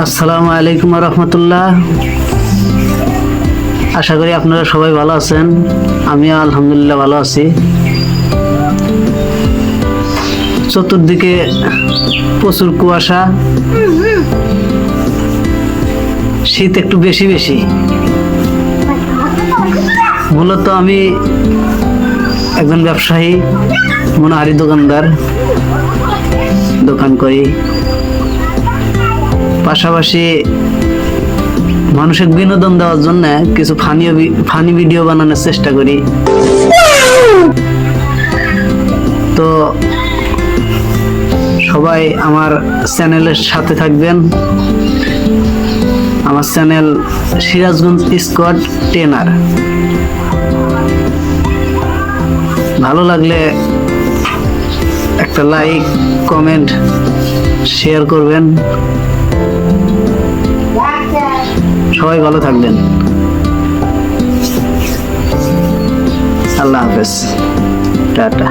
আসসালামু আলাইকুম রহমতুল্লাহ। আশা করি আপনারা সবাই ভালো আছেন। আমিও আলহামদুলিল্লাহ ভালো আছি। চতুর্দিকে প্রচুর কুয়াশা, শীত একটু বেশি বেশি। মূলত আমি একজন ব্যবসায়ী, মনোহারি দোকানদার, দোকান করি। পাশাপাশি মানুষের বিনোদন দেওয়ার জন্য কিছু ফানি ভিডিও বানানোর চেষ্টা করি। তো সবাই আমার চ্যানেলের সাথে থাকবেন। আমার চ্যানেল সিরাজগঞ্জ স্কোয়াড ট্রেনার। ভালো লাগলে একটা লাইক, কমেন্ট, শেয়ার করবেন। সবাই ভালো থাকবেন। আল্লাহ হাফেজ, টাটা।